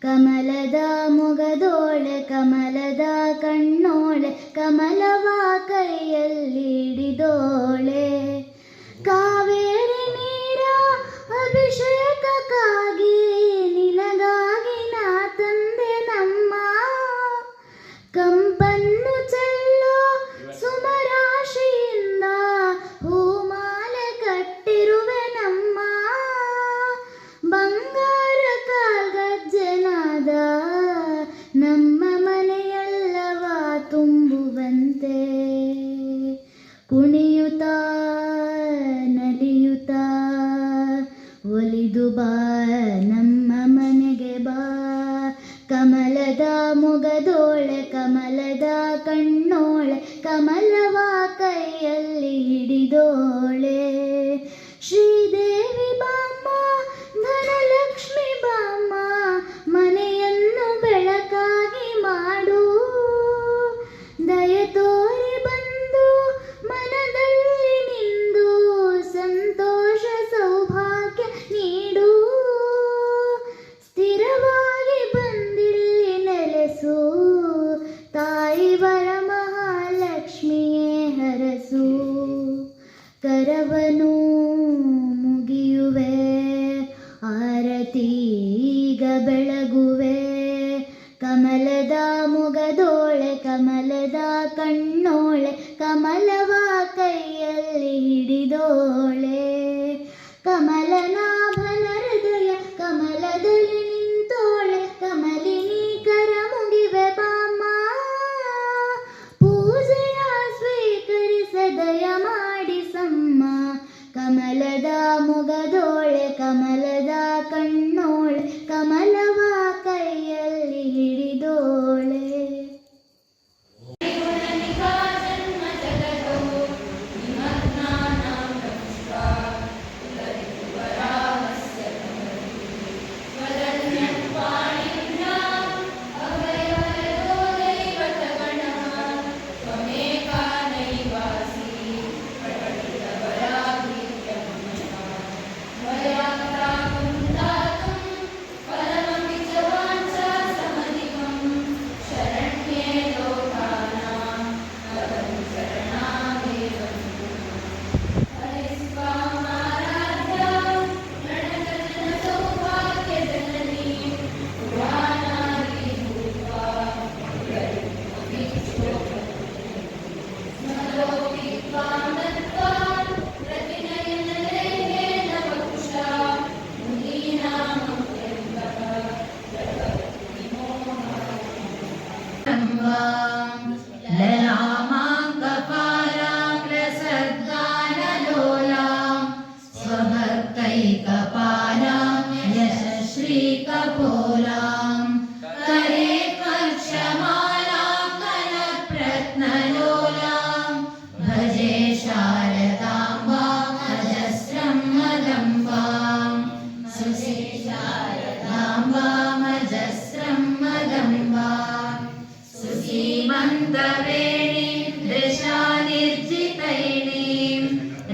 ಕಮಲದ ಮೊಗದೋಳೆ ಕಮಲದ ಕಣ್ಣೋಳೆ ಕಮಲವ ಕೈಯಲ್ಲಿ ಹಿಡಿದೋಳೆ. ಕಾವೇರಿ ನೀರ ಅಭಿಷೇಕಕ್ಕಾಗಿ ನಿನಗಾಗಿ ನಾ ತಂದೆ ನಮ್ಮ. ಕಂಪನ್ನು ಚೆಲ್ಲೋ ಸುಮರಾಶಿಯಿಂದ ಹೂಮಾಲೆ ಕಟ್ಟಿರುವೆ ನಮ್ಮ. ಬಂಗಾರ ಕಾಲ್ಗಜ್ಜನಾದ ನಮ್ಮ ಮನೆಯೆಲ್ಲವ ತುಂಬುವಂತೆ. ಕುಣಿಯುತ್ತಾ ನಲಿಯುತ್ತಾ ಒಲಿದು ಬಾ ನಮ್ಮ ಮನೆಗೆ ಬಾ. ಕಮಲದ ಮೊಗದೋಳೆ ಕಮಲದ ಕಣ್ಣೋಳೆ ಕಮಲವ ಕೈಯಲ್ಲಿ ಹಿಡಿದೋಳೆ. ಶ್ರೀದೇವಿ ಬಾಮ್ಮ ಧನಲಕ್ಷ್ಮಿ ಬಾಮ್ಮ ಮನೆಯನ್ನು ಬೆಳಕಾಗಿ ಮಾಡು. ದಯ ತೋರಿ ಬಂದು ಮನದಲ್ಲಿ ನಿಂದು ಸಂತೋಷ ಸೌಭಾಗ್ಯ ನೀಡು. ಸ್ಥಿರವಾಗಿ ಬಂದಿಲ್ಲಿ ನೆಲೆಸು ತಾಯಿ ವರಮಹಾಲಕ್ಷ್ಮಿಯೇ ಹರಸು. ಕರವನು ಮುಗಿಯುವೆ ಆರತೀಗ ಬೆಳಗುವೆ. ಕಮಲದ ಮೊಗದೋಳೆ ಕಮಲದ ಕಣ್ಣೋಳೆ ಕಮಲವ ಕೈಯಲ್ಲಿ ಹಿಡಿದೋಳೆ. ಕಮಲನಾಭನ ಹೃದಯ ಕಮಲದಲ್ಲಿ ನಿಂತೋಳೆ ಕಮಲಿನಿ ಕರ ಮುಗಿವೆ ಬಾಮ್ಮ. ಪೂಜೆಯ ಸ್ವೀಕರಿಸ ದಯ ಮಾಡಿಸಮ್ಮ. ಕಮಲದ ಮೊಗದೋಳೆ ಕಮಲದ ಕಣ್ಣೋಳೆ ಕಮಲವ ಕೈಯಲ್ಲಿ ಹಿಡಿದೋಳೆ.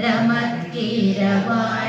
रमत्कीरवाणी